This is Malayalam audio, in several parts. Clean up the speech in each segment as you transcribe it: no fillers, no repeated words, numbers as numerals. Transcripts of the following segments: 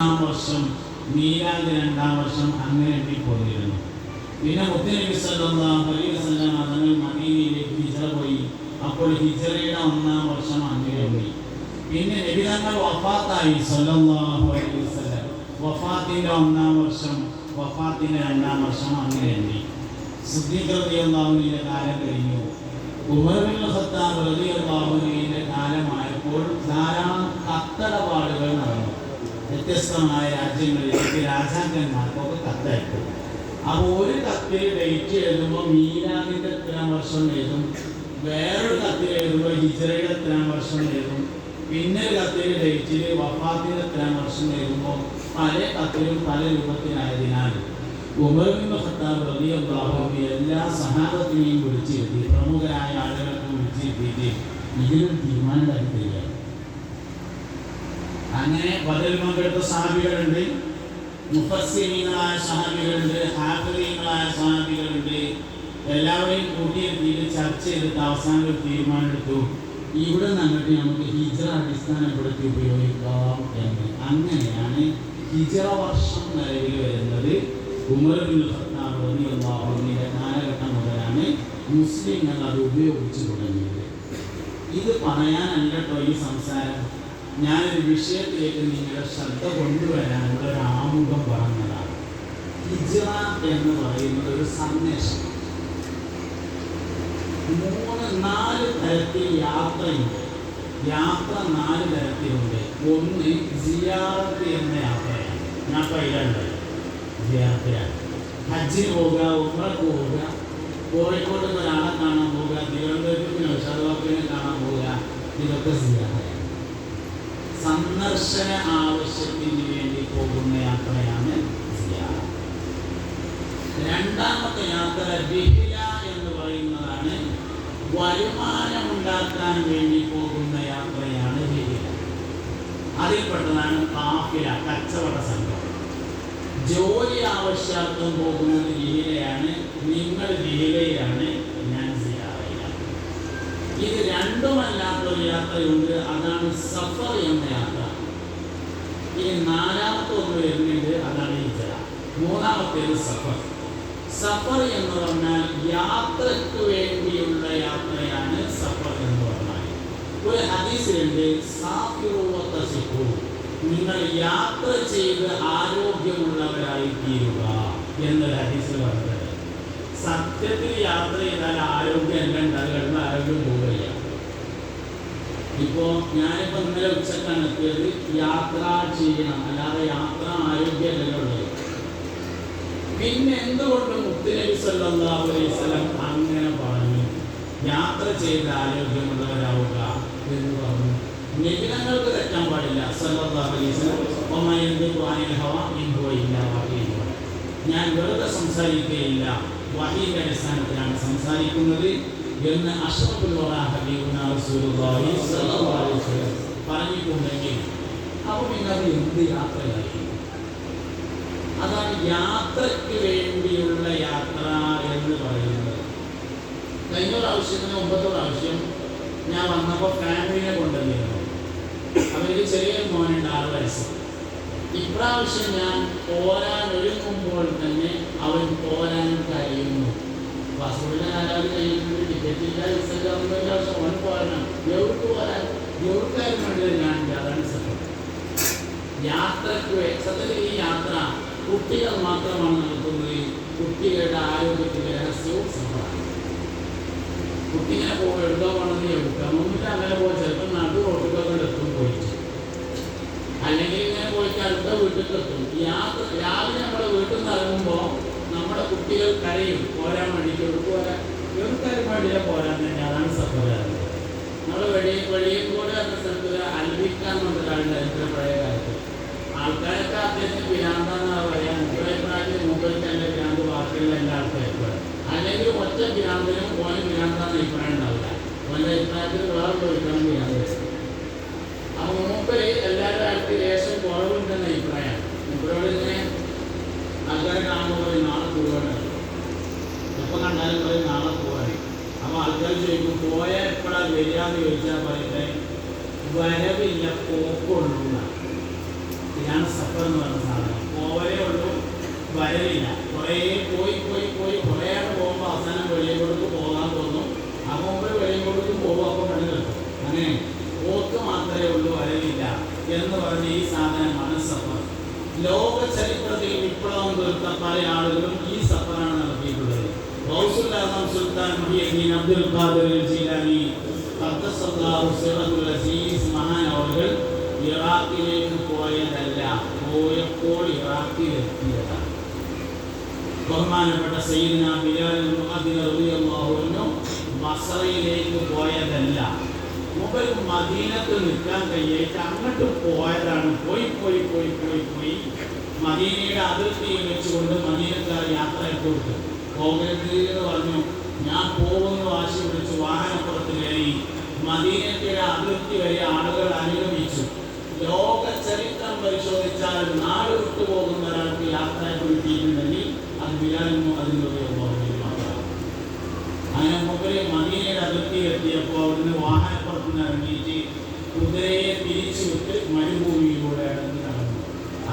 വർഷം മീലാദ് 2-ാം വർഷം അങ്ങനെ എണ്ണിപ്പോയിരുന്നു. പിന്നെ മുത്തുനബി സല്ലല്ലാഹു അലൈഹി വസല്ലം തങ്ങൾ മദീനയിലേക്ക് ഹിജ്റ പോയി. അപ്പോൾ ഹിജ്റയുടെ 1-ാം വർഷം അങ്ങനെ എണ്ണി. പിന്നെ നബി തങ്ങൾ വഫാത്തായി സല്ലല്ലാഹു അലൈഹി വസല്ലം. വഫാത്തിന്റെ 1-ാം വർഷം, വഫാത്തിന്റെ 2-ാം വർഷം അങ്ങനെ എണ്ണി. സിദ്ദീഖ് റളിയല്ലാഹു അൻഹുവിന്റെ കാലം കഴിഞ്ഞു. ഉമർ ഇബ്നുൽ ഖത്താബ് റളിയല്ലാഹു അൻഹുവിന്റെ കാലമായപ്പോൾ ധാരാളം കത്തടപാടുകൾ നടന്നു. വ്യത്യസ്തമായ രാജ്യങ്ങളിലേക്ക് രാജാക്കന്മാർക്കൊക്കെ കത്തയക്കും. അപ്പോൾ ഒരു കത്തിൽ ഡേറ്റ് എഴുതുമ്പോൾ മീലാദിന്റെ എത്രാം വർഷം എഴുതും, വേറൊരു കത്തിൽ എഴുതുമ്പോൾ ഹിജ്റയുടെ എത്രാം വർഷം എഴുതും, പിന്നെ ഒരു കത്തിൽ ഡേറ്റിൽ വഫാത്തിന്റെ എത്രാം വർഷം എഴുതുമ്പോൾ പല കത്തിലും പല രൂപത്തിലായതിനാൽ ഉമർ ഇബ്നുൽ ഖത്താബ് റളിയല്ലാഹു അൻഹു എല്ലാ സഹാബത്തിനെയും വിളിച്ചിരുത്തി, പ്രമുഖരായ ആളുകൾക്ക് വിളിച്ചിരുത്തിയിട്ട് ഇതിലും തീരുമാനമെടുത്തില്ല. അങ്ങനെ ബദൽ പങ്കെടുത്ത സഹാബികളുണ്ട്, മുഫസ്സിരീങ്ങളായ സഹാബികളുണ്ട്, ഹാഫിളീങ്ങളായ സഹാബികളുണ്ട്. എല്ലാവരെയും കൂട്ടിയിരുത്തിയിട്ട് ചർച്ച ചെയ്തിട്ട് അവസാനം ഒരു തീരുമാനമെടുത്തു, ഇവിടെ നിന്നിട്ട് നമുക്ക് ഹിജ്റ അടിസ്ഥാനപ്പെടുത്തി ഉപയോഗിക്കാം എന്ന്. അങ്ങനെയാണ് ഹിജ്റ വർഷം നിലവിൽ വരുന്നത്. ഉമർ ഇബ്നുൽ ഖത്താബ് റളിയല്ലാഹു അൻഹുവിന്റെ കാലഘട്ടം മുതലാണ് മുസ്ലിങ്ങൾ അത് ഉപയോഗിച്ചു തുടങ്ങിയത്. ഇത് പറയാനല്ല കേട്ടോ ഈ സംസാരം. ഞാനൊരു വിഷയത്തിലേക്ക് നിങ്ങളുടെ ശ്രദ്ധ കൊണ്ടുവരാനുള്ള ഒരു ആമുഖം പറഞ്ഞതാണ്. ഹിജ്റ എന്ന് പറയുന്നത് ഒരു സന്ദേശം. 3-4 തരത്തിൽ യാത്രയുണ്ട്. യാത്ര 4 തരത്തിലുണ്ട്. ഒന്ന് സിയാറത്ത് എന്ന യാത്രയാണ്. ഞാൻ പൈലുണ്ട് യാത്രയാണ്. ഹജ്ജിന് പോവുക, ഉംറക്ക് പോവുക, കോഴിക്കോട് ഒരാളെ കാണാൻ പോവുക, തിരുവനന്തപുരത്തിന് ഷർവാക്കിനെ കാണാൻ പോവുക, ഇതൊക്കെ സിയാറയാണ്. സന്ദർശന ആവശ്യത്തിന് വേണ്ടി പോകുന്ന യാത്രയാണ് സിയാറത്ത്. രണ്ടാമത്തെ യാത്ര റിഹ്ല എന്ന് പറയുന്നതാണ്. വരുമാനമുണ്ടാക്കാൻ വേണ്ടി പോകുന്ന യാത്രയാണ് റിഹ്ല. അതിൽപ്പെട്ടതാണ് ഖാഫില, കച്ചവട സംഘം. ജോലി ആവശ്യാർത്ഥം പോകുന്നത് റിഹ്ലയാണ്. നിങ്ങൾ റിഹ്ലയിലാണ്, ഞാൻ സിയാറയിലാണ്. ഇത് രണ്ടുമല്ലാത്തൊരു യാത്രയുണ്ട്, അതാണ് സഫർ എന്ന യാത്ര. ഇനി 4ാമത്തെ ഒന്ന് വരുന്നുണ്ട്, അതാണ് ഹിജ്റ. 3ാമത്തേത് സഫർ. സഫർ എന്ന് പറഞ്ഞാൽ യാത്രക്ക് വേണ്ടിയുള്ള യാത്രയാണ് സഫർ എന്ന് പറഞ്ഞാൽ. ഒരു ഹദീസിലുണ്ട്, സാഫിറു വതസിഖു, നിങ്ങൾ യാത്ര ചെയ്ത് ആരോഗ്യമുള്ളവരായി തീരുക എന്നൊരു ഹദീസിൽ പറഞ്ഞത്. സത്യത്തിൽ യാത്ര ചെയ്താൽ ആരോഗ്യം എല്ലാം ഉണ്ടാകുന്ന ആരോഗ്യം പോവുകയില്ല. ഇപ്പോൾ ഞാനിപ്പോൾ ഇന്നലെ ഉച്ചക്കാണ് എത്തിയത്. യാത്ര ചെയ്യണം, അല്ലാതെ യാത്ര ആരോഗ്യമല്ലല്ലോ ഉള്ളത്. പിന്നെ എന്തുകൊണ്ട് മുത്തുനബി സല്ലല്ലാഹു അലൈഹി വസല്ലം അങ്ങനെ പറഞ്ഞു യാത്ര ചെയ്ത് ആരോഗ്യമുള്ളവരാവുക എന്ന് പറഞ്ഞു? നബിതങ്ങൾക്ക് തെറ്റാൻ പാടില്ല സല്ലല്ലാഹു അലൈഹി വസല്ലം. ഞാൻ വെറുതെ സംസാരിക്കുകയില്ല, വഹീന്റെ അടിസ്ഥാനത്തിലാണ് സംസാരിക്കുന്നത് എന്ന് അഷ്റഫുൽ വറാ ഹബീബുനാ റസൂലുള്ളാഹി സ്വല്ലല്ലാഹു അലൈഹി വസല്ലം പറഞ്ഞിട്ടുണ്ടെങ്കിൽ അപ്പോൾ പിന്നെ അത് എന്ത് യാത്രയായിരിക്കും? അതാണ് യാത്രയ്ക്ക് വേണ്ടിയുള്ള യാത്ര എന്ന് പറയുന്നത്. കഴിഞ്ഞ പ്രാവശ്യത്തിന് മുമ്പത്തെ പ്രാവശ്യം ഞാൻ വന്നപ്പോൾ ഫാമിലിനെ കൊണ്ടുവന്നിരുന്നു. അവർക്ക് ചെറിയൊരു മോനുണ്ട്, 6 വയസ്സ്. ഇപ്രാവശ്യം ഞാൻ പോരാൻ ഒരുങ്ങുമ്പോൾ തന്നെ അവൻ പോരാൻ കഴിയുന്നു. പാസ്പോർട്ടിൻ്റെ കാലാവധി കഴിഞ്ഞിട്ടുണ്ട്, ടിക്കറ്റില്ല, വിസയില്ല, അവൻ പോരണം. എവിടേക്ക് പോരാൻ? എവിടേക്കാരും വേണ്ടത് ഞാൻ. അതാണ് സത്യം. യാത്രയ്ക്ക് സത്യത്തിൽ ഈ യാത്ര കുട്ടികൾ മാത്രമാണ് നടത്തുന്നത്. കുട്ടികളുടെ ആരോഗ്യത്തിൻ്റെ രഹസ്യവും സഫറാണ്. കുട്ടിങ്ങനെ പോകും, എടുക്കാൻ പോകണമെന്ന് എടുക്കാം, മുന്നിട്ട് അങ്ങനെ പോയി ചിലപ്പോൾ നടു റോട്ടിലൊക്കെ എത്തും പോയിട്ട്, അല്ലെങ്കിൽ ഇങ്ങനെ പോയിട്ട് അടുത്ത വീട്ടിലെത്തും. യാത്ര രാവിലെ നമ്മുടെ വീട്ടിൽ നിന്ന് ഇറങ്ങുമ്പോൾ നമ്മുടെ കുട്ടികൾ കരയും, പോരാൻ വേണ്ടിയിട്ട്. പോരാൻ എവിടേക്കാരും വേണ്ടിയില്ല, പോരാൻ തന്നെ. അതാണ് സഫറാണ്. നമ്മൾ വെളിയങ്കോട് എന്ന സ്ഥലത്ത് അൽവിക്കാൻ എന്നൊരാളുണ്ടായിരുന്നു പഴയ കാലത്ത്. ആൾക്കാരൊക്കെ അത്യാവശ്യം പിരാന്താന്നാണ് പറയാം. മുപ്പതിനാട്ടിൽ തന്നെ പിരാന്ത്, ബാക്കിയുള്ള എല്ലാ ആൾക്കാരും. അല്ലെങ്കിൽ ഒറ്റ പിരാന്തിനും ഓന് പിരാന്താന്ന് അഭിപ്രായം ഉണ്ടാവില്ല. ഓൻ്റെ അഭിപ്രായത്തിൽ വേറെ ചോദിക്കണം പിരാന്ത്. അപ്പോൾ മൂപ്പര് എല്ലാവരുടെ അടുത്ത് ലേശം കുറവുണ്ടെന്ന അഭിപ്രായമാണ്. മൂപ്പരോട് ഇങ്ങനെ ആൾക്കാരെ കാണുമ്പോൾ പറയും നാളെ പോവാണ്, എപ്പോൾ കണ്ടാലും പറയും നാളെ പോവാണ്. അപ്പോൾ ആൾക്കാർ ചോദിക്കും പോയാൽ എപ്പോഴാണ് വരിക എന്ന് ചോദിച്ചാൽ പറയുന്നത് വരവില്ല, പോക്കുള്ളൂ എന്നാണ്. ഞാൻ സഫർ എന്ന് പറഞ്ഞ സാധനം പോവലേ ഉള്ളൂ, വരലില്ല. കുറേ പോയി കുറേ പോകുമ്പോൾ അവസാനം വെളിയിലോട്ട് പോകാൻ തോന്നും. അപ്പോൾ വെളിയിലോട്ട് പോകും, അപ്പോൾ പണി കിട്ടും. അങ്ങനെ പോക്ക് മാത്രമേ ഉള്ളൂ, വരലില്ല എന്ന് പറഞ്ഞ ഈ സാധനമാണ് സഫർ. ലോക ചരിത്രത്തിൽ വിപ്ലവം തീർത്ത പല ആളുകളും ഈ സഫറാണ് നടത്തിയിട്ടുള്ളത്. ഗൗസുൽ ആസം സുൽത്താൻ മുഹിയുദ്ദീൻ അബ്ദുൽ ഖാദിർ ജീലാനി ഖദ്ദസല്ലാഹു സിറഹുൽ അസീസ് മഹാനവറുകൾ ഇറാഖിലേക്ക് പോയതല്ല, പോയപ്പോൾ ഇറാഖിലെത്തിയതാണ്. ബഹുമാനപ്പെട്ട സയ്യിദ്നാ ബിലാൽ മുഅദ്ദിൻ റളിയല്ലാഹു അൻഹു ബസറയിലേക്ക് പോയതല്ല, മൂപ്പര് മദീനത്ത് നിൽക്കാൻ കഴിയായിട്ട് അങ്ങോട്ട് പോയതാണ്. പോയി മദീനയുടെ അതിർത്തിയിൽ വെച്ചുകൊണ്ട് മദീനക്കാർ യാത്ര കൊടുത്തു. പോകരുത് എന്ന് പറഞ്ഞു. ഞാൻ പോകുന്ന വാശി പിടിച്ചു, വാഹനപ്പുറത്ത് കയറി മദീനയുടെ അതിർത്തി വരെ ആളുകൾ അനുഗമിച്ചു. ലോക ചരിത്രം പരിശോധിച്ചാൽ നാട് വിട്ടുപോകുന്ന ഒരാൾക്ക് യാത്ര കിട്ടിയിട്ടുണ്ടെങ്കിൽ അത് ബിലാലിനും അതിനുള്ള മാത്രമാണ്. അങ്ങനെ മൂപ്പര് മദീനയുടെ അതിർത്തി എത്തിയപ്പോൾ അവിടുന്ന് വാഹനപ്പുറത്ത് നിന്ന് ഇറങ്ങിയിട്ട് കുതിരയെ തിരിച്ചു വിട്ട് മരുഭൂമിയിലൂടെ നടന്നു.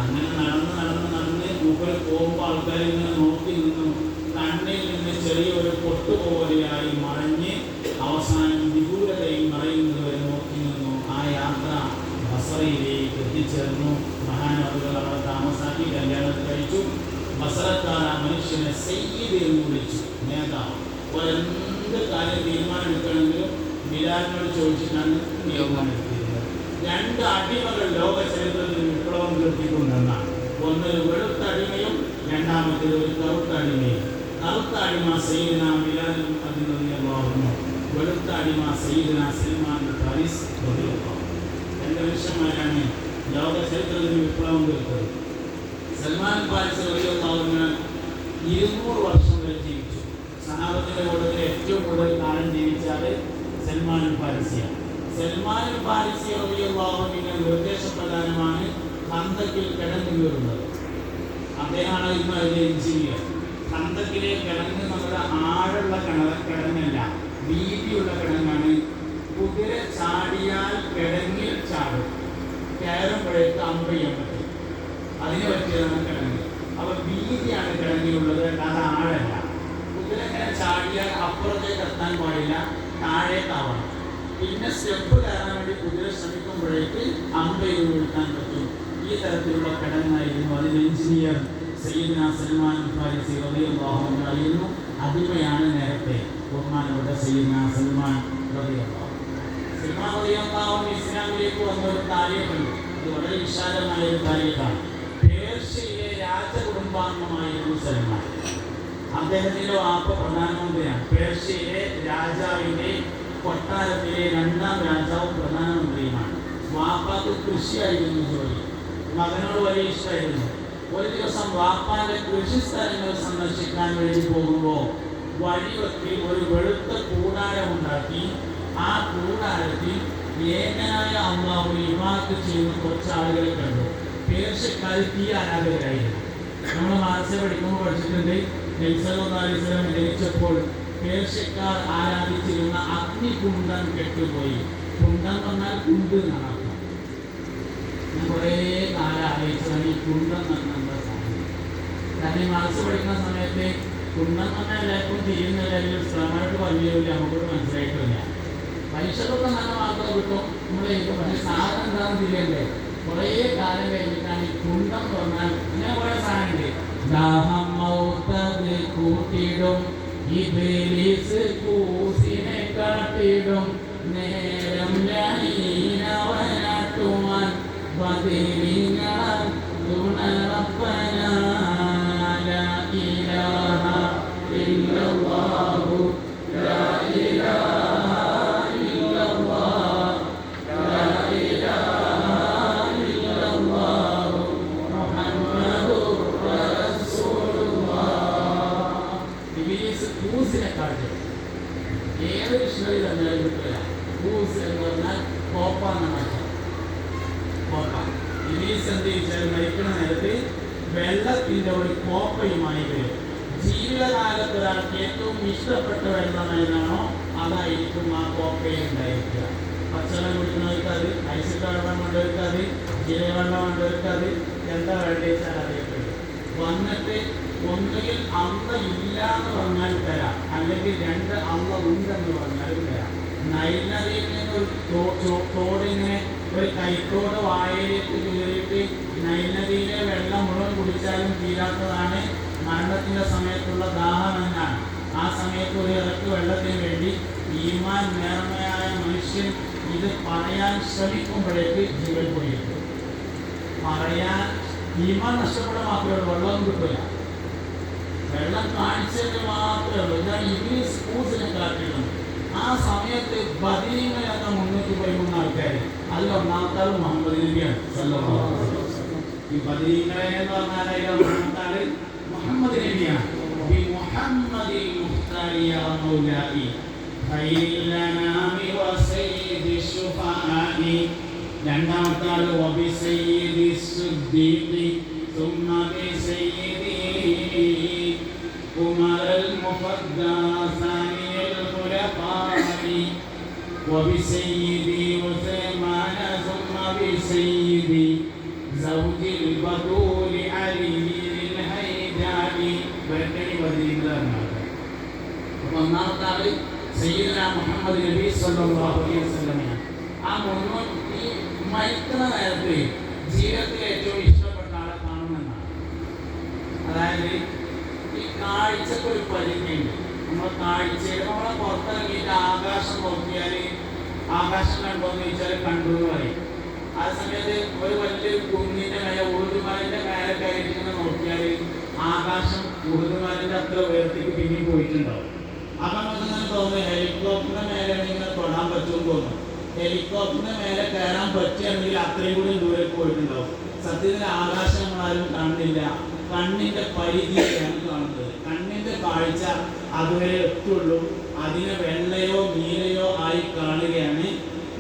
അങ്ങനെ നടന്ന് മൂപ്പര് പോകുമ്പോൾ ആൾക്കാരിങ്ങനെ നോക്കി നിന്നു. കണ്ണിൽ നിന്ന് ചെറിയൊരു പൊട്ടുപോലെയായി മറഞ്ഞ് അവസാനം വിദൂരതയിൽ മറയുന്നത് വരെ നോക്കി നിന്നു. ആ യാത്ര ബസറയിലേക്ക് എത്തിച്ചേർന്നു. മഹാനവറുകൾ അവിടെ താമസാക്കി കല്യാണം കഴിച്ചു. ബസറക്കാർ ആ മനുഷ്യനെ സയ്യിദ് എന്ന് വിളിച്ചു, നേതാവ്. എന്ത് കാര്യം തീരുമാനമെടുക്കണമെങ്കിലും ബിലാലിനോട് ചോദിച്ചിട്ടാണ് തീരുമാനമെടുത്തിരുന്നത്. 2 അടിമകൾ ലോക ചരിത്രത്തിൽ വിപ്ലവം തീർത്തിക്കൊണ്ടെന്നാണ്. ഒന്ന് വെളുത്ത അടിമയും രണ്ടാമത്തേത് ഒരു കറുത്ത അടിമയും. കറുത്ത അടിമ സയ്യിദ്നാ ബിലാൽ റളിയല്ലാഹു അൻഹു, വെളുത്ത അടിമ സയ്യിദ്നാ സൽമാൻ ഫാരിസ് റളിയല്ലാഹു അൻഹു. 2 മനുഷ്യന്മാരാണ് ലോക ചരിത്രത്തിൽ വിപ്ലവം തീർത്തത്. സൽമാൻ ഫാരിസ് റളിയല്ലാഹു അൻഹു 200 വർഷം വരെ ജീവിച്ചു. സഹാബത്തിന്റെ കൂട്ടത്തിൽ ഏറ്റവും കൂടുതൽ കാലം ജീവിച്ചാൽ സൽമാൻ ഫാരിസിയാണ്. സൽമാൻ ഫാരിസി റളിയല്ലാഹു അൻഹുവിന്റെ നിർദ്ദേശപ്രകാരമാണ് ഖന്തക്കിൽ കിടങ്ങ് കീറുന്നത്. അദ്ദേഹമാണ് ഇന്ന് അതിലെ എഞ്ചിനീയർ. ഖന്തക്കിലെ കിടങ്ങ് നമ്മുടെ ആഴമുള്ള കിടങ്ങല്ല, വീതിയുള്ള കിടങ്ങാണ്. കുതിര ചാടിയാൽ കിടങ്ങിൽ ചാടും, കയറുമ്പോഴേക്ക് അമ്പയ്യാൻ പറ്റും. അതിന് പറ്റിയതാണ് കിടങ്ങ്. അപ്പൊ വീതിയാണ് കിടങ്ങിലുള്ളത്, അത് ആഴല്ല. കുതിര ഇങ്ങനെ ചാടിയാൽ അപ്പുറത്തേക്ക് എത്താൻ പാടില്ല, താഴേക്കാവണം. പിന്നെ സ്റ്റെപ്പ് കയറാൻ വേണ്ടി കുതിര ശ്രമിക്കുമ്പോഴേക്ക് അമ്പയിൽ വീഴ്ത്താൻ പറ്റും. ഈ തരത്തിലുള്ള കിടങ്ങായിരുന്നു. അതിന് എഞ്ചിനീയർ സയ്യിദ്നാ സൽമാൻ ഫാരിസി റളിയല്ലാഹു അൻഹു ആയിരുന്നു. അടിമയാണ് നേരത്തെ ബഹുമാനപ്പെട്ട സയ്യിദ്നാ സൽമാൻ റളിയല്ലാഹു അൻഹു. സൽമാൻ റളിയല്ലാഹു അൻഹു ഇസ്ലാമിലേക്ക് വന്ന ഒരു താരീഖുണ്ട്. അത് വളരെ വിശാലമായ ഒരു താരീഖാണ്. പേർഷ്യയിലെ രാജകുടുംബാംഗമായിരുന്നു സൽമാൻ. അദ്ദേഹത്തിന്റെ വാപ്പ പ്രധാനമന്ത്രിയാണ്. പേർഷ്യയിലെ രാജാവിന്റെ കൊട്ടാരത്തിലെ 2ാം രാജാവും പ്രധാനമന്ത്രിയുമാണ്. വാപ്പാക്ക് കൃഷിയായിരുന്നു ജോലി. മകനോട് വലിയ ഇഷ്ടമായിരുന്നു. ഒരു ദിവസം വാപ്പാന്റെ കൃഷിസ്ഥലങ്ങൾ സന്ദർശിക്കാൻ വേണ്ടി പോകുമ്പോൾ വഴിവെക്കിൽ ഒരു വെളുത്ത കൂടാരം ഉണ്ടാക്കി. ആ കൂടാരത്തിൽ ഏകനായ അല്ലാഹു ഇബാദത്ത് ചെയ്യുന്ന കുറച്ച് ആളുകളെ കണ്ടു. പേർഷ്യക്കാർ തീ ആരാധകരായിരുന്നു. നമ്മൾ മാർച്ച് പഠിക്കുമ്പോൾ പഠിച്ചിട്ടുണ്ട്. നബി സല്ലല്ലാഹു അലൈഹി വസല്ലം ജനിച്ചപ്പോൾ പേർഷ്യക്കാർ ആരാധിച്ചിരുന്ന അഗ്നികുണ്ഡം കെട്ടുപോയി. കുണ്ഡം പറഞ്ഞാൽ കുണ്ട് എന്നാണ് അർത്ഥം. ഞാൻ കുറേ കാലം ആലോചിച്ചതാണ് ഈ കുണ്ഡം എന്ന സാധനം. കാരണം മാർച്ച് പഠിക്കുന്ന സമയത്ത് കുണ്ഡം പറഞ്ഞാൽ എല്ലാവർക്കും തിരിയുന്നില്ലെങ്കിൽ സ്ഥലമായിട്ട് പറഞ്ഞില്ല, നമുക്കൊട്ട് മനസ്സിലായിട്ടില്ല. പരീക്ഷകളൊക്കെ നല്ല മാർക്കൊക്കെ കിട്ടും, നമ്മൾ എഴുതും. പക്ഷേ സാധനം എന്താണെന്ന് തിരിയണ്ടേ? കുറേ കാലം കഴിഞ്ഞിട്ടാണ് ഈ കുണ്ഡം എന്ന് പറഞ്ഞാൽ അങ്ങനെ കുറേ സാധനമുണ്ട്. ദാഹം മൗത്തത് കൂട്ടിയിടും, ഇബ്ലീസ് കൂസിനെ കാട്ടിടും, നേരം ലൈനവനാട്ടുവാൻ ബദരിങ്ങൾ തുണറപ്പന ലാ ഇലാഹ ഇല്ലല്ലാഹു ലാ ഇലാഹ ഇല്ലല്ലാഹ് ലാ ഇലാഹ ഇല്ലല്ലാഹു മുഹമ്മദുർ റസൂലുള്ളാഹ്. ഇബ്ലീസ് കൂസിനെ കാട്ടിടും. ഏതൊരു ഇഷ്ണറി തന്നാലും കിട്ടില്ല. കൂസ് എന്ന് പറഞ്ഞാൽ കോപ്പ എന്നാണ്. കോപ്പ ഇബ്ലീസ് എന്ത് ചെയ്യിച്ചാൽ മരിക്കുന്ന നേരത്ത് വെള്ളത്തിൻ്റെ ഒരു കോപ്പയുമായി വരും. ജീവിതകാലത്ത് ഒരാൾക്ക് ഏറ്റവും ഇഷ്ടപ്പെട്ട വെള്ളം ഏതാണോ അതായിരിക്കും ആ കോപ്പയിൽ ഉണ്ടായിരിക്കുക. പച്ചവെള്ളം കുടിക്കുന്നവർക്ക് അത്, ഐസിട്ട വെള്ളം കൊണ്ടവർക്ക് അത്, ജീരവെള്ളം കൊണ്ടവർക്ക് അത്, എന്താ വേണ്ടിയിട്ടാണ് അറിയപ്പെടുന്നത്. വന്നിട്ട് ഒന്നുകിൽ അള്ള ഇല്ല എന്ന് പറഞ്ഞാൽ തരാം, അല്ലെങ്കിൽ രണ്ട് അള്ള ഉണ്ടെന്ന് പറഞ്ഞാൽ തരാം. നൈനദിയിൽ നിന്നൊരു തോടിങ്ങനെ ഒരു കൈത്തോട് വായയിലേക്ക് കയറിയിട്ട് നൈനദിയിലെ വെള്ളം മുഴുവൻ കുടിച്ചാലും തീരാത്തതാണ് മരണത്തിൻ്റെ സമയത്തുള്ള ദാഹം എന്നാണ്. ആ സമയത്ത് ഒരു ഇറക്ക് വെള്ളത്തിന് വേണ്ടി ഈമാൻ നേർമയായ മനുഷ്യൻ ഇത് പറയാൻ ശ്രമിക്കുമ്പോഴേക്ക് ജീവൻ പൊടിയിട്ടു. പറയാൻ ഈമാൻ നഷ്ടപ്പെടാൻ മാത്രമേ ഉള്ളൂ, വെള്ളം കിട്ടില്ല. വെള്ളം കാണിച്ചതിന് മാത്രമേ ഉള്ളൂ. ഇതാണ് ഇംഗ്ലീഷ് സ്കൂൾസിനെ കാട്ടിയിട്ടുണ്ട്. ആ സമയത്ത് ബദരീങ്ങളെന്ന 313 ആൾക്കാർ, അതിൽ ഒന്നാമത്തെ ആൾ മുഹമ്മദ് നബിയാണ്. ഈ ബദരീങ്ങളെ എന്ന് പറഞ്ഞാൽ ഒന്നാമത്തെ ആള് മുഹമ്മദ് നബിയാണ്. മുഹമ്മദിൽ മുഖ്താരിയ മൗലായി ഖൈറിൽ അനാമി വസയ്യിദി ശുഫാഇ. രണ്ടാമത്തെ ആൾ വബിസയ്യിദി സുദ്ദീഖി ثم بسيدي عمر المفدى ثاني الخلفاء وبسيدي عثمان ثم بسيدي زوج البطول علي الهيداء. ഒന്നാമത്തെ ആള് സയ്യിദുന മുഹമ്മദ് നബി സല്ലല്ലാഹു അലൈഹി വസല്ലമയാണ്. ആ മുഴുവൻ ഈ മരിക്കുന്ന നേരത്തെ ജീവിതത്തിൽ ഏറ്റവും ഇഷ്ടപ്പെട്ട ആളെ കാണുമെന്നാണ്. അതായത് ഈ കാഴ്ചക്ക് ഒരു പരിധിയുണ്ട്. നമ്മൾ കാഴ്ചയിൽ നമ്മളെ പുറത്തിറങ്ങിയിട്ട് ആകാശം നോക്കിയാൽ ആകാശം കണ്ടോന്ന് ചോദിച്ചാൽ കണ്ടു എന്ന് പറയും. ആ സമയത്ത് ഒരു വലിയൊരു കുന്നിൻ്റെ മേലെ ഉറുദുമലൻ്റെ മേലെ കയറിയിട്ട് നോക്കിയാൽ ആകാശം ഉറുദുമലൻ്റെ അത്ര ഉയരത്തേക്ക് പിന്നെയും പോയിട്ടുണ്ടാവും. അപ്പം നമുക്കിങ്ങനെ തോന്നുന്നു ഹെലികോപ്റ്ററിൻ്റെ മേലെ ഇങ്ങനെ തൊടാൻ പറ്റുമെന്ന് തോന്നും. ഹെലികോപ്റ്ററിൻ്റെ മേലെ കയറാൻ പറ്റുകയാണെങ്കിൽ അത്രയും കൂടി ദൂരേക്ക് പോയിട്ടുണ്ടാവും. സത്യത്തിൽ ആകാശം നമ്മളാരും കാണുന്നില്ല, കണ്ണിൻ്റെ പരിധിയാണ് കാണുന്നത്. കണ്ണിൻ്റെ കാഴ്ച അതുവരെ എത്തുള്ളൂ. അതിനെ വെള്ളയോ നീലയോ ആയി കാണുകയാണ്.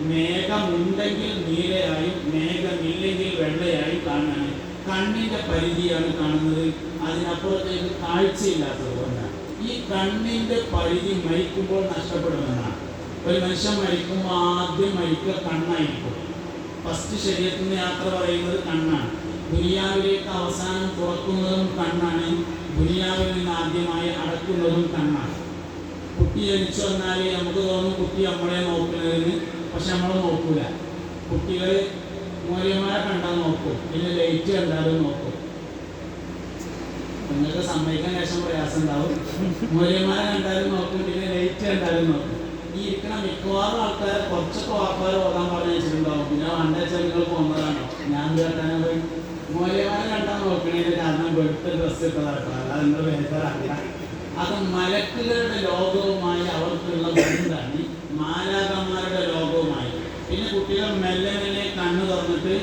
മേഘമുണ്ടെങ്കിൽ നീലയായും മേഘമില്ലെങ്കിൽ വെള്ളയായും കാണാണ്. കണ്ണിൻ്റെ പരിധിയാണ് കാണുന്നത്, അതിനപ്പുറത്തേക്ക് കാഴ്ചയില്ലാത്തതുകൊണ്ടാണ്. ഈ കണ്ണിൻ്റെ പരിധി മരിക്കുമ്പോൾ നഷ്ടപ്പെടുമെന്നാണ്. ഒരു മനുഷ്യൻ മരിക്കുമ്പോൾ ആദ്യം മരിക്കുക കണ്ണായിരിക്കും. ഫസ്റ്റ് ശരീരത്തിൽ നിന്ന് യാത്ര പറയുന്നത് കണ്ണാണ്. ദുനിയാവിലേക്ക് അവസാനം തുറക്കുന്നതും കണ്ണാണ്. ദുനിയാവിൽ നിന്ന് ആദ്യമായി അടക്കുന്നതും കണ്ണാണ്. കുട്ടി ജനിച്ചു വന്നാൽ നമുക്ക് തോന്നും കുട്ടി നമ്മളെ നോക്കുന്നതിന്, പക്ഷെ നമ്മൾ നോക്കൂല. കുട്ടികൾ മൂല്യന്മാരെ കണ്ടാൽ നോക്കും, പിന്നെ ലൈറ്റ് കണ്ടാലും നോക്കും. നിങ്ങൾക്ക് സമ്മതിക്കാൻ ശേഷം പ്രയാസം ഉണ്ടാവും. മൂല്യന്മാരെ കണ്ടാലും നോക്കും, പിന്നെ ലൈറ്റ് കണ്ടാലും നോക്കും. ഈ ഇരിക്കണ മിക്കവാറും ആൾക്കാരെ കുറച്ചൊക്കെ വാപ്പാരെ ഓടാൻ പറഞ്ഞു വെച്ചിട്ടുണ്ടാവും. പിന്നെ വണ്ട വെച്ചാൽ നിങ്ങൾ പോകുന്നതാണോ, ഞാൻ കേട്ടാനോ പോയി മൂല്യന്മാരെ കണ്ടാൽ നോക്കണേൻ്റെ കാരണം വെളുത്ത ഡ്രസ്സ് ഇട്ടതാട്ടോ, അല്ലാതെ നിങ്ങൾ ബേജാറാക്കില്ല. അത് മലക്കുകളുടെ ലോകവുമായി അവർക്കുള്ള ബന്ധമാണ്, മാലാകന്മാരുടെ ലോകവുമായി. പിന്നെ കുട്ടികൾ മെല്ലെ മെല്ലെ കണ്ണ് തുറന്നിട്ട്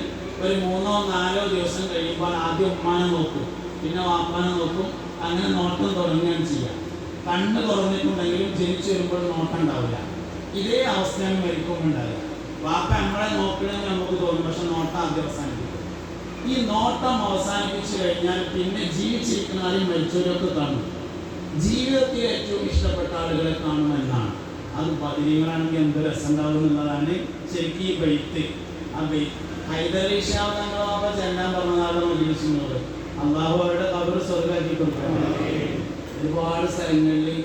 ഒരു 3-4 ദിവസം കഴിയുമ്പോൾ ആദ്യം ഉമ്മാനെ നോക്കും, പിന്നെ വാപ്പാനെ നോക്കും. അങ്ങനെ നോട്ടം തുടങ്ങുകയാണ് ചെയ്യുക. കണ്ണ് തുറന്നിട്ടുണ്ടെങ്കിലും ജനിച്ചു വരുമ്പോൾ നോട്ടം ഉണ്ടാവില്ല. ഇതേ അവസ്ഥയാണ് മരിക്കുമ്പോൾ ഉണ്ടാവുക. വാപ്പ നമ്മളെ നോക്കണമെന്ന് നമുക്ക് തോന്നും, പക്ഷെ നോട്ടം ആദ്യം അവസാനിപ്പിക്കും. ഈ നോട്ടം അവസാനിപ്പിച്ചു കഴിഞ്ഞാൽ പിന്നെ ജീവിച്ചിരിക്കുന്നവരും മരിച്ചവരൊക്കെ കാണും. ജീവിതത്തിൽ ഏറ്റവും ഇഷ്ടപ്പെട്ട ആളുകളെ കാണുമെന്നാണ്. അത് ബദരീങ്ങളാണെങ്കിൽ എന്ത് രസം ഉണ്ടാവും എന്നുള്ളതാണ് ശരിക്കും ഈ ബൈത്ത്. ആ ബൈത്ത് ഹൈദരലി ഷാ തങ്ങളെ ചെല്ലാൻ പറഞ്ഞതാണ് മജ്‌ലിസിനോട്. അള്ളാഹു അവരുടെ ഖബർ സ്വർഗ്ഗമാക്കി കൊടുക്കണം. ഒരുപാട് സ്ഥലങ്ങളിൽ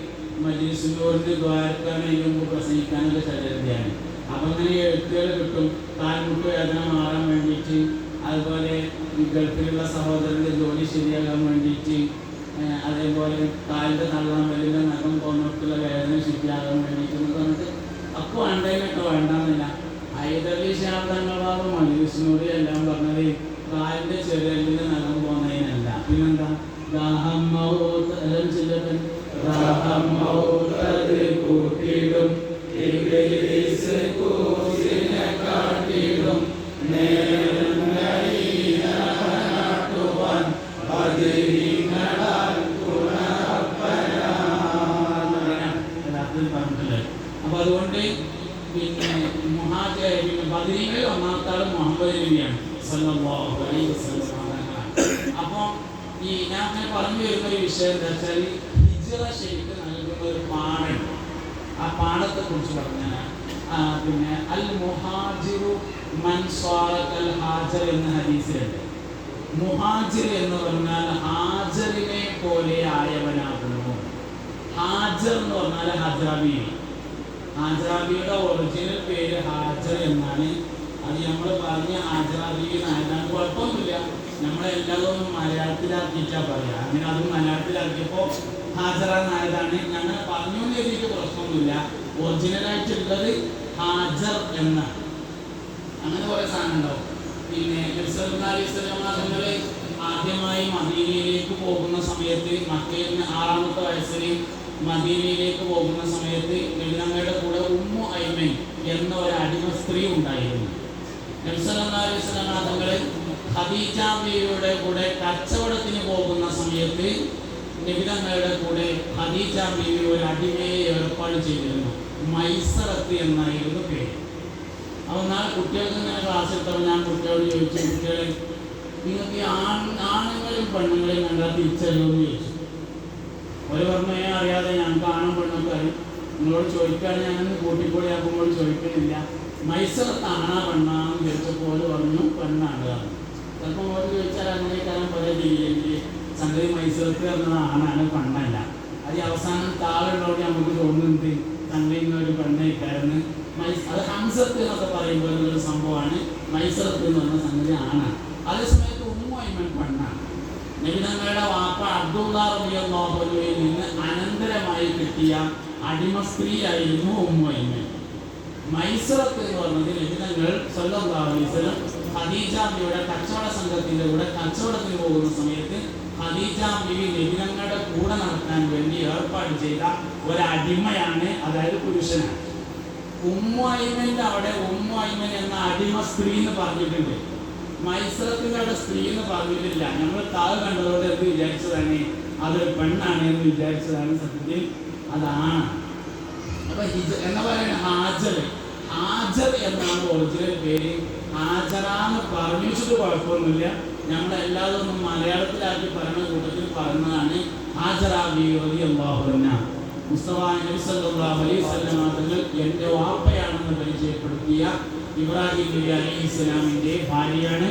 മജ്‌ലിസിനോട് ദ്വാരക്കാനും മുമ്പ് പ്രസംഗിക്കാനൊക്കെ ചരിത്രമാണ്. അപ്പം അങ്ങനെ എഴുത്തുകൾ കിട്ടും, കാൽമുട്ട് വേദന മാറാൻ വേണ്ടിയിട്ട്, അതുപോലെ ഗൾഫിലുള്ള സഹോദരൻ്റെ ജോലി ശരിയാകാൻ വേണ്ടിയിട്ട്, അതേപോലെ കാലിൻ്റെ തള്ളാൻ വലിയ നഖം കൊന്നിട്ടുള്ള വേദന ശരിയാകാൻ വേണ്ടിയിട്ട് എന്ന് പറഞ്ഞിട്ട് അപ്പോൾ വേണ്ടതിനൊക്കെ വേണ്ടെന്നില്ല. ഹൈദരലി ശാബ്ദങ്ങളാവ് മജ്‌ലിസിനോട് എല്ലാം പറഞ്ഞത് കാലിൻ്റെ ചെറിയലിൻ്റെ നഖം പോകുന്നതിനല്ല, പിന്നെന്താ ദാഹം എല്ലാം ചെല്ലപ്പൻ കൂട്ടിയിടും കാട്ടിയിടും അപ്പൊ അതുകൊണ്ട് പിന്നെ ബദരീങ്ങളിൽ ഒന്നാമത്തെ ആള് മുഹമ്മദ് നബിയാണ് സല്ലല്ലാഹു അലൈഹി വസല്ലം. അപ്പൊ ഈ ഞാൻ അങ്ങനെ പറഞ്ഞു വരുന്ന ഒരു വിഷയം എന്താ വെച്ചാൽ ഹിജ്റ ശരിക്ക് നൽകുന്ന ഒരു പാഠം. ആ പാഠത്തെ കുറിച്ച് പറഞ്ഞാൽ പിന്നെ അൽ മുഹാജിറു മൻ സ്വാറ കൽ ഹാജർ എന്ന ഹദീസിലുണ്ട്. മുഹാജിർ എന്ന് പറഞ്ഞാൽ ഹാജറിനെ പോലെ ആയവനാകുന്നു. ഹാജർ എന്ന് പറഞ്ഞാൽ ഹജറാബി. ഹാജറാബിയുടെ ഒറിജിനൽ പേര് ഹാജർ എന്നാണ്. അത് നമ്മൾ പറഞ്ഞ ഹാജറാബി എന്നാണ്. കുഴപ്പമൊന്നുമില്ല, നമ്മളെല്ലാതും മലയാളത്തിലാക്കിയിട്ടാ പറയാ. അങ്ങനെ അത് മലയാളത്തിലാക്കിയപ്പോൾ ഹാജറ എന്നായതാണ്. ഞങ്ങൾ പറഞ്ഞു എന്ന് എഴുതിയിട്ട് പ്രശ്നമൊന്നുമില്ല. ഒറിജിനലായിട്ടുള്ളത് ഹാജർ എന്നാണ്. അങ്ങനെ കുറെ സാധനം ഉണ്ടാവും. പിന്നെ തങ്ങള് ആദ്യമായി മദീനയിലേക്ക് പോകുന്ന സമയത്ത്, മക്കയിൽ നിന്ന് 6-ാമത്തെ വയസ്സിൽ മദീനയിലേക്ക് പോകുന്ന സമയത്ത് നബിതങ്ങളുടെ കൂടെ ഉമ്മു ഐമൻ എന്ന ഒരു അടിമ സ്ത്രീ ഉണ്ടായിരുന്നു. നബി സല്ലല്ലാഹു അലൈഹി വസല്ലം തങ്ങള് ഖദീജ ബീവിയുടെ കൂടെ കച്ചവടത്തിന് പോകുന്ന സമയത്ത് നബിതങ്ങളുടെ കൂടെ ഖദീജ ബീവി ഒരു അടിമയെ ഏർപ്പാട് ചെയ്തിരുന്നു. മൈസറത്ത് എന്നായിരുന്നു പേര്. അപ്പോൾ നാളെ കുട്ടികൾക്ക് ഇങ്ങനെ ക്ലാസ് എടുത്തപ്പോൾ ഞാൻ കുട്ടികളോട് ചോദിച്ചു, കുട്ടികളെ നിങ്ങൾക്ക് ആണുങ്ങളും പെണ്ണുങ്ങളെയും കണ്ടാൽ തിരിച്ചറിയുമെന്ന് ചോദിച്ചു. ഒരു പറഞ്ഞേ അറിയാതെ ഞങ്ങൾക്ക് ആണും പെണ്ണൊക്കെ അറിയും. നിങ്ങളോട് ചോദിക്കുകയാണ്, ഞാനൊന്ന് കൂട്ടിപ്പൊളിയാക്കുമ്പോൾ ചോദിക്കുന്നില്ല. മൈസറത്ത് ആണാ പെണ്ണാന്ന് ചോദിച്ചപ്പോൾ പറഞ്ഞു പെണ്ണാണ്. ചിലപ്പോൾ ഓരോ ചോദിച്ചാൽ അങ്ങനെ കാലം പോലെ ചെയ്യില്ലെങ്കിൽ സംഗതി മൈസറത്ത് പറഞ്ഞത് ആണാണ്, പെണ്ണല്ല. അത് അവസാനം താളുള്ളവർക്ക് നമുക്ക് തോന്നുന്നുണ്ട് സംഗതി ഒരു പെണ്ണേക്കാരെന്ന്. അത് ഹംസത്ത് എന്നൊക്കെ പറയുമ്പോൾ ഒരു സംഭവമാണ്. മൈസറത്ത് എന്ന് പറഞ്ഞ സംഗതി ആണ്. അതേസമയത്ത് ഉമ്മു ഐമൻ പെണ്ണാണ്. നബി തങ്ങളുടെ വാപ്പ അബ്ദുല്ലാഹ് റളിയല്ലാഹു അൻഹുവിൽ നിന്ന് അനന്തരമായി കിട്ടിയ അടിമ സ്ത്രീ ആയിരുന്നു ഉമ്മു ഐമൻ. മൈസറത്ത് എന്ന് പറഞ്ഞത് നബി തങ്ങൾ സല്ലല്ലാഹു അലൈഹി വസല്ലം ഖദീജ ബിയുടെ കച്ചവട സംഘത്തിന്റെ കൂടെ കച്ചവടത്തിന് പോകുന്ന സമയത്ത് ഖദീജ ബിവി നബി തങ്ങളുടെ കൂടെ നടക്കാൻ വേണ്ടി ഏർപ്പാട് ചെയ്ത ഒരു അടിമയാണ്, അതായത് പുരുഷനാണ്. ഉമ്മു ഐമന്റെ അവിടെ ഉമ്മു ഐമൻ എന്ന അടിമ സ്ത്രീ എന്ന് പറഞ്ഞിട്ടുണ്ട്. മൈസറത്തിന്റെ അവിടെ സ്ത്രീ എന്ന് പറഞ്ഞിട്ടില്ല. നമ്മൾ താഴെ കണ്ടതോടെ എന്ത് വിചാരിച്ചതാണ്, അതൊരു പെണ്ണാണ് എന്ന് വിചാരിച്ചതാണ്. സത്യത്തിൽ അതാണ്. അപ്പൊ എന്താ പറയുക, ഹാജർ എന്നാണ് ഒറിജിനൽ പേര്. ഹാജറാന്ന് പറഞ്ഞു വെച്ചിട്ട് കുഴപ്പമൊന്നുമില്ല. നമ്മളെല്ലാതും ഒന്നും മലയാളത്തിലാക്കി പറയുന്ന കൂട്ടത്തിൽ പറഞ്ഞതാണ് ഹാജറ ബീവി റളിയല്ലാഹു അൻഹ. മുസ്തഫ നബി സല്ലല്ലാഹു അലൈഹി വസല്ലം തങ്ങൾ എൻ്റെ വാപ്പയാണെന്ന് പരിചയപ്പെടുത്തിയ ഇബ്രാഹിം നബി അലൈഹിസ്സലാമിൻ്റെ ഭാര്യയാണ്.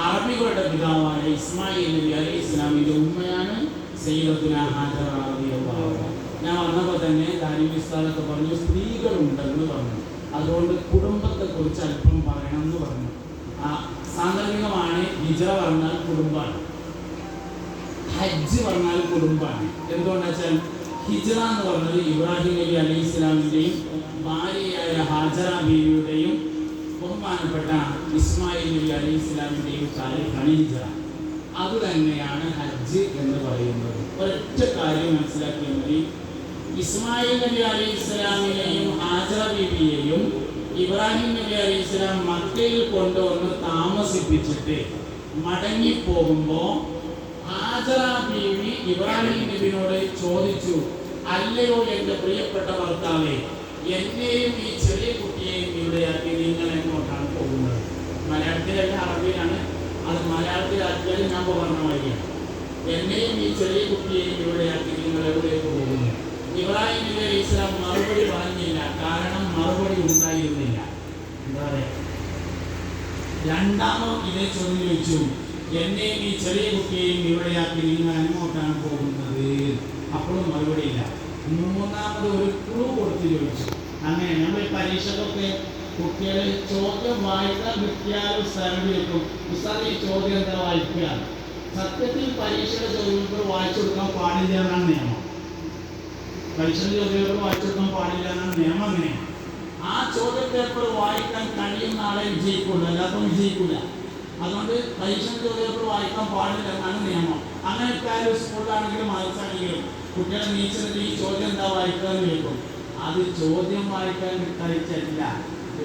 അറബികളുടെ പിതാവായ ഇസ്മായിൽ നബി അലൈഹിസ്സലാമിൻ്റെ ഉമ്മയാണ് സയ്യിദത്തുനാ ഹാജറ റളിയല്ലാഹു അൻഹ. ഞാൻ വന്നപ്പോൾ തന്നെ ദാരിമി ഉസ്താദൊക്കെ പറഞ്ഞു സ്ത്രീകളുണ്ടെന്ന് പറഞ്ഞു. അതുകൊണ്ട് കുടുംബത്തെക്കുറിച്ച് അല്പം പറയണം എന്ന് പറഞ്ഞു. സാന്ദർഭികമാണ്. ഹിജ്റ പറഞ്ഞാൽ കുടുംബമാണ്, ഹജ്ജ് പറഞ്ഞാൽ കുടുംബമാണ്. എന്തുകൊണ്ടാ വെച്ചാൽ ഹിജ്റ എന്ന് പറഞ്ഞത് ഇബ്രാഹിം നബി അലൈഹി ഇസ്ലാമിൻ്റെയും ഭാര്യയായ ഹാജറ ബീവിയുടെയും ബഹുമാനപ്പെട്ട ഇസ്മായിൽ നബി അലൈഹി ഇസ്ലാമിൻ്റെയും കാലത്താണ് ഹിജ്റ. അതുതന്നെയാണ് ഹജ്ജ് എന്ന് പറയുന്നത്. ഒരൊറ്റ കാര്യം മനസ്സിലാക്കിയാൽ മതി. ഇസ്മായിൽ നബി അലൈഹി ഇസ്ലാമിനെയും ഹാജറ ബീവിയെയും ഇബ്രാഹിം നബി അലൈഹി ഇസ്ലാം മക്കയിൽ കൊണ്ടുവന്ന് താമസിപ്പിച്ചിട്ട് മടങ്ങിപ്പോകുമ്പോൾ ഹാജറ ബീവി ഇബ്രാഹിം നബിയോട് ചോദിച്ചു, അല്ലയോ എൻ്റെ പ്രിയപ്പെട്ട ഭർത്താവേ, എന്നെയും ഈ ചെറിയ കുട്ടിയെയും ഇവിടെയാക്കി നിങ്ങൾ എങ്ങോട്ടാണ് പോകുന്നത്? മലയാളത്തിലല്ല, അറബിയിലാണ്. അത് മലയാളത്തിലാക്കിയാൽ ഞാൻ പറഞ്ഞ വഴിയാണ്. എന്നെയും ഈ ചെറിയ കുട്ടിയെയും ഇവിടെയാക്കി നിങ്ങൾ എവിടേക്ക് പോകുന്നു? ഇബ്രാഹിം നബി അലൈഹി ഇസ്ലാം മറുപടി പറഞ്ഞില്ല. കാരണം മറുപടി ഉണ്ടായിരുന്നില്ല. എന്താ പറയുക, രണ്ടാമോ ഇതേ ചോദ്യം ചോദിച്ചു, എന്നെയും ഈ ചെറിയ കുട്ടിയെയും ഇവിടെയാക്കി നിങ്ങൾ എങ്ങോട്ടാണ് പോകുന്നത്? അപ്പോഴും മറുപടി ഇല്ല. മൂന്നാമത് ഒരു ക്ലൂ കൊടുത്ത് ചോദിച്ചു. അങ്ങനെ നമ്മൾ പരീക്ഷകളൊക്കെ കുട്ടികളെ ചോദ്യം വായിക്കാൻ കിട്ടിയാൽ ഉസ്താദിനോട് ചോദിക്കും, ഉസ്താദ് ഈ ചോദ്യം എന്താ വായിക്കുക? സത്യത്തിൽ പരീക്ഷയുടെ ചോദ്യങ്ങൾ വായിച്ചു കൊടുക്കാൻ പാടില്ല എന്നാണ് നിയമം. പരീക്ഷയുടെ ചോദ്യങ്ങൾ വായിച്ചു കൊടുക്കാൻ പാടില്ല എന്നാണ് നിയമം. അങ്ങനെയാണ്. ആ ചോദ്യ പേപ്പർ വായിക്കാൻ കഴിയുന്ന ആളെ വിജയിക്കുള്ളൂ, അല്ലാത്തവൻ വിജയിക്കില്ല. അതുകൊണ്ട് പരീക്ഷയുടെ ചോദ്യങ്ങൾ വായിക്കാൻ പാടില്ല എന്നാണ് നിയമം. അങ്ങനെ കാര്യം സ്കൂളിലാണെങ്കിലും മദ്രസയാണെങ്കിലും കുട്ടികളെ നീച്ചത് ഈ ചോദ്യം എന്താ വായിക്കുക എന്ന് ചോദിക്കും. അത് ചോദ്യം വായിക്കാൻ കഴിച്ചില്ല,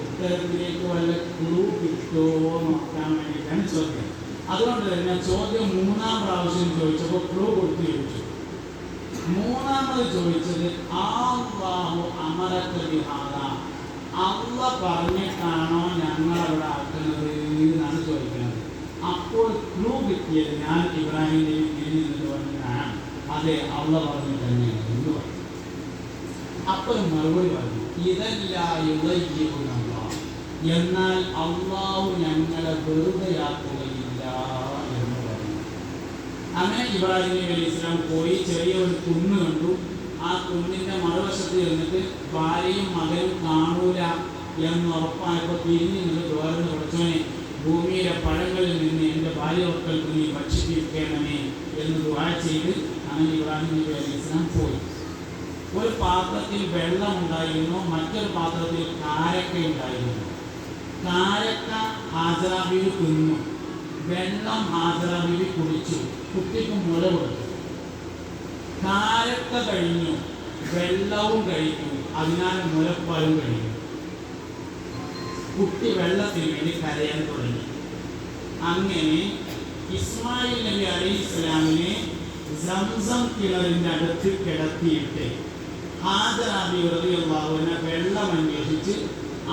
ഉത്തരത്തിലേക്ക് വല്ല ക്ലൂ കിട്ടുമോ നോക്കാൻ വേണ്ടിയിട്ടാണ് ചോദ്യം. അതുകൊണ്ട് തന്നെ ചോദ്യം മൂന്നാം പ്രാവശ്യം ചോദിച്ചപ്പോൾ ക്ലൂ കൊടുത്ത് ചോദിച്ചു. മൂന്നാമത് ചോദിച്ചത് അല്ലാഹു അമറക ബിഹാദ, അല്ലാഹ് പറഞ്ഞിട്ടാണോ ഞങ്ങളവിടെ ആക്കുന്നത് എന്നാണ് ചോദിക്കുന്നത്. അപ്പോൾ ക്ലൂ കിട്ടിയത് ഞാൻ ഇബ്രാഹിം നബിയിൽ നിന്ന് പറഞ്ഞതാണ്, അതെ അല്ലാഹ് പറഞ്ഞു തന്നെയാണ് എന്ന് പറഞ്ഞു. അപ്പോൾ മറുപടി പറഞ്ഞു, എന്നാൽ അള്ളാഹു ഞങ്ങളെ വെറുതെയാക്കുകയില്ല എന്ന് പറഞ്ഞു. അങ്ങനെ ഇബ്രാഹിം നബി അലൈഹി സ്വലാം പോയി ചെറിയ ഒരു കുന്ന് കണ്ടു. ആ കുന്നിന്റെ മറുവശത്ത് ഇരുന്നിട്ട് ഭാര്യയും മകനും കാണൂല എന്ന് ഉറപ്പായപ്പോൾ തിരിഞ്ഞു നിന്ന് തുറന്ന് പഠിച്ചോനെ ഭൂമിയിലെ പഴങ്ങളിൽ നിന്ന് എൻ്റെ ഭാര്യ മക്കൾക്ക് നീ ഭക്ഷിപ്പിക്കണമേ എന്ന് ദുആ ചെയ്ത് അങ്ങനെ ഇബ്രാഹിം നബി അലൈഹി സ്വലാം പോയി. ഒരു പാത്രത്തിൽ വെള്ളം ഉണ്ടായിരുന്നു, മറ്റൊരു പാത്രത്തിൽ കാരക്ക ഉണ്ടായിരുന്നു. കാരക്ക ഹാജറ ബീവി തിന്നു, വെള്ളം ഹാജറ ബീവി കുടിച്ചു, കുട്ടിക്ക് മുല കൊടുത്തു. കാരക്ക കഴിഞ്ഞു, വെള്ളവും കഴിക്കും, അതിനാൽ മുലപ്പാലും കഴിയും. കുട്ടി വെള്ളത്തിന് വേണ്ടി കരയാൻ തുടങ്ങി. അങ്ങനെ ഇസ്മായിൽ നബി അലൈഹി സ്വലാമിനെ സംസം കിണറിന്റെ അടുത്ത് കിടത്തിയിട്ട് ഹാജറ ബീവി റളിയല്ലാഹു അൻഹ വെള്ളം അന്വേഷിച്ച്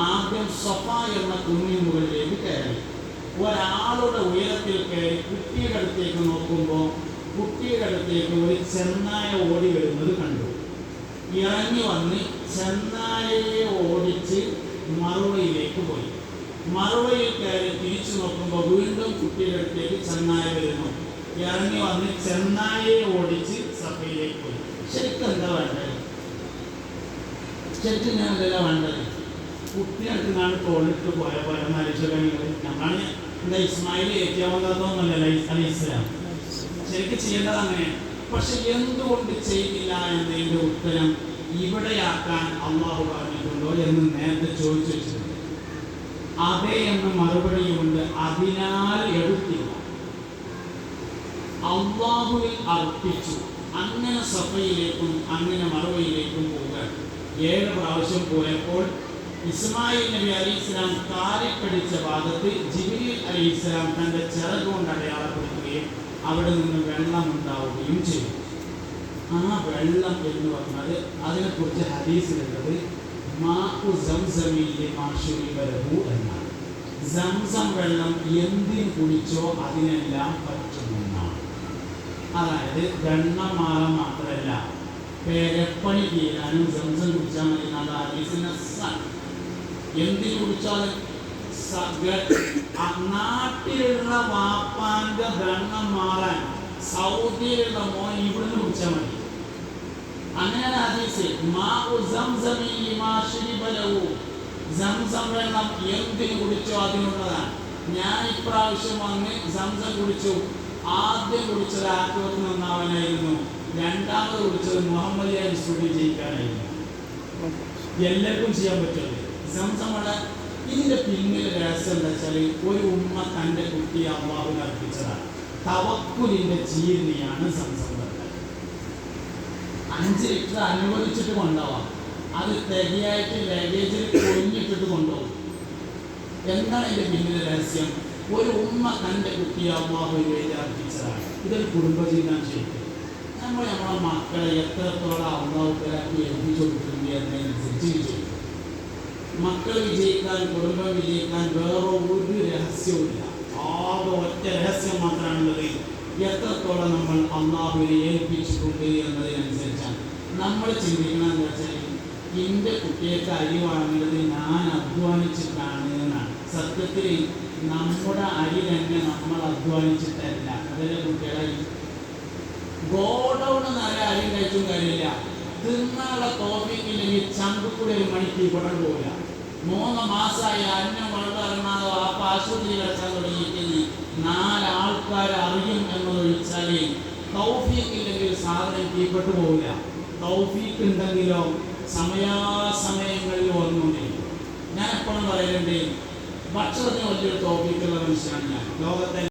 ആദ്യം സഫ എന്ന കുന്നിൻ മുകളിലേക്ക് കയറി. ഒരാളുടെ ഉയരത്തിൽ കയറി കുട്ടിയുടെ അടുത്തേക്ക് നോക്കുമ്പോൾ കുട്ടിയുടെ അടുത്തേക്ക് ഒരു ചെന്നായ ഓടി വരുന്നത് കണ്ടു. ഇറങ്ങി വന്ന് ചെന്നായയെ ഓടിച്ച് മറുവയിലേക്ക് പോയി. മറുവയിൽ കയറി തിരിച്ചു നോക്കുമ്പോൾ വീണ്ടും കുട്ടിയുടെ അടുത്തേക്ക് ചെന്നായ വരുന്നു. ഇറങ്ങി വന്ന് ചെന്നായയെ ഓടിച്ച് സഫയിലേക്ക് പോയി. ശരിക്കും എന്താ വേണ്ടത്? ശരിക്കും ഞാൻ എന്തെല്ലാം വേണ്ടത്? കുട്ടികൾക്ക് നാണ് തോളിട്ട് പോയ പോലെ മനുഷ്യങ്ങൾ നമ്മളാണ് എന്താ ഇസ്മായിൽ ഏറ്റിയാവുന്നതൊന്നുമല്ല അലൈഹി സ്വലാം. ശരിക്കും ചെയ്യേണ്ടത് അങ്ങനെ. പക്ഷെ എന്തുകൊണ്ട് ചെയ്തില്ല എന്നതിൻ്റെ ഉത്തരം ഇവിടെയാക്കാൻ അള്ളാഹു പറഞ്ഞിട്ടുണ്ടോ എന്ന് നേരത്തെ ചോദിച്ചു വെച്ചിട്ടുണ്ട്. അതേ എന്ന മറുപടിയുമുണ്ട്. അതിനാൽ എടുത്തില്ല, അള്ളാഹുവിൽ അർപ്പിച്ചു. അങ്ങനെ സഫയിലേക്കും അങ്ങനെ മറുവയിലേക്കും പോവുക. 7 പ്രാവശ്യം പോയപ്പോൾ ഇസ്മായിൽ നബി അലൈഹി സ്വലാം കാലിക്കടിച്ച ഭാഗത്ത് ജിബ്രീൽ അലൈഹി സ്വലാം തൻ്റെ ചിറകുകൊണ്ട് അടയാളപ്പെടുത്തുകയും അവിടെ നിന്ന് വെള്ളം ഉണ്ടാവുകയും ചെയ്തു. ആ വെള്ളം എന്ന് പറഞ്ഞാൽ അതിനെക്കുറിച്ച് ഹദീസിലുള്ളത് മാഉ സംസമിൽ ലിമാ ശുരിബ ലഹു എന്നാണ്. സംസം വെള്ളം എന്തിന് കുടിച്ചോ അതിനെല്ലാം പറ്റുമെന്നാണ്. അതായത് വെള്ളം മാറാൻ മാത്രമല്ല, പേരപ്പണി ചെയ്യാനും സംസം കുടിച്ചാൽ മതി എന്നുള്ള ഹദീസിന് എന്തിന് കുടിച്ചാലും നാട്ടിലുള്ള വാപ്പാന്റെ വെള്ളം മാറാൻ സൗദിയിലുള്ള മോൻ ഇവിടുന്ന് കുടിച്ചാൽ മതി. അങ്ങനെയാണ് ഹദീസ്. സംസം വെള്ളം എന്തിന് കുടിച്ചോ അതിനുള്ളതാണ്. ഞാൻ ഇപ്രാവശ്യം വന്ന് സംസം കുടിച്ചു. ആദ്യം കുടിച്ചത് ആത്മഹത്യ നന്നാവാനായിരുന്നു, രണ്ടാമത് കുടിച്ചത് മുഹമ്മദ് സ്റ്റുഡി ജയിക്കാനായിരുന്നു. എല്ലാവർക്കും ചെയ്യാൻ പറ്റുള്ളൂ. സംസം വെള്ളം ഇതിൻ്റെ പിന്നിൽ രഹസ്യം എന്താ വെച്ചാൽ ഒരു ഉമ്മ തൻ്റെ കുട്ടിയെ അള്ളാഹുവിന് അർപ്പിച്ചതാണ്. തവക്കുലിൻ്റെ ചീരണിയാണ് സംസം വെള്ളം. 5 ലിറ്റർ അനുവദിച്ചിട്ട് കൊണ്ടുപോവാം, അത് തികയായിട്ട് ലഗേജിൽ കൊഞ്ഞിട്ടിട്ട് കൊണ്ടുപോകും. എന്താണ് ഇതിൻ്റെ പിന്നിലെ രഹസ്യം? ഒരു ഉമ്മ തൻ്റെ കുട്ടിയെ അള്ളാഹുവിന് വേണ്ടി അർപ്പിച്ചതാണ്. ഇതൊരു കുടുംബജീവിതം ചെയ്യും. നമ്മളെ മക്കളെ എത്രത്തോളം അള്ളാഹുക്കലാക്കി ഏൽപ്പിച്ചു കൊടുക്കുന്നത് എന്നതിനനുസരിച്ച് വിജയിക്കും. മക്കൾ വിജയിക്കാൻ, കുടുംബം വിജയിക്കാൻ വേറെ ഒരു രഹസ്യവുമില്ല. ആകെ ഒറ്റ രഹസ്യം മാത്രമാണുള്ളത്. എത്രത്തോളം നമ്മൾ അള്ളാഹുവിനെ ഏൽപ്പിച്ചിട്ടുണ്ട് എന്നതിനനുസരിച്ചാണ്. നമ്മൾ ചിന്തിക്കണം എന്ന് വെച്ചാൽ എൻ്റെ കുട്ടിയൊക്കെ അരി വാങ്ങുന്നത് ഞാൻ അധ്വാനിച്ചിട്ടാണ് എന്നാണ്. സത്യത്തിൽ നമ്മുടെ അരി തന്നെ നമ്മൾ അധ്വാനിച്ചിട്ടല്ല. അതിലെ കുട്ടികളെ ഗോഡൗണ് നല്ല അരി കഴിച്ചും കാര്യമില്ല. തിന്നാനുള്ള തോഫിക്കില്ലെങ്കിൽ ചങ്കൂടെ ഒരു മണിക്ക് ഇവിടെ പോകില്ല. 3 മാസമായി അന്നം വളർന്നോ ആ ആശുപത്രി കിടക്കാൻ തുടങ്ങിയിട്ട് 4 ആൾക്കാർ അറിയും എന്നതൊഴിച്ചാൽ തൗഫീഖില്ലെങ്കിൽ സാധനം കീഴ്പ്പെട്ടു പോകില്ല. തൗഫീഖ് ഉണ്ടെങ്കിലോ സമയാസമയങ്ങളിൽ വന്നുകൊണ്ടിരിക്കും. ഞാൻ എപ്പോഴും പറയലുണ്ട്, ഭക്ഷണത്തിന് വലിയൊരു തൗഫീഖുള്ള മനുഷ്യനാണ് ഞാൻ. ലോകത്തെ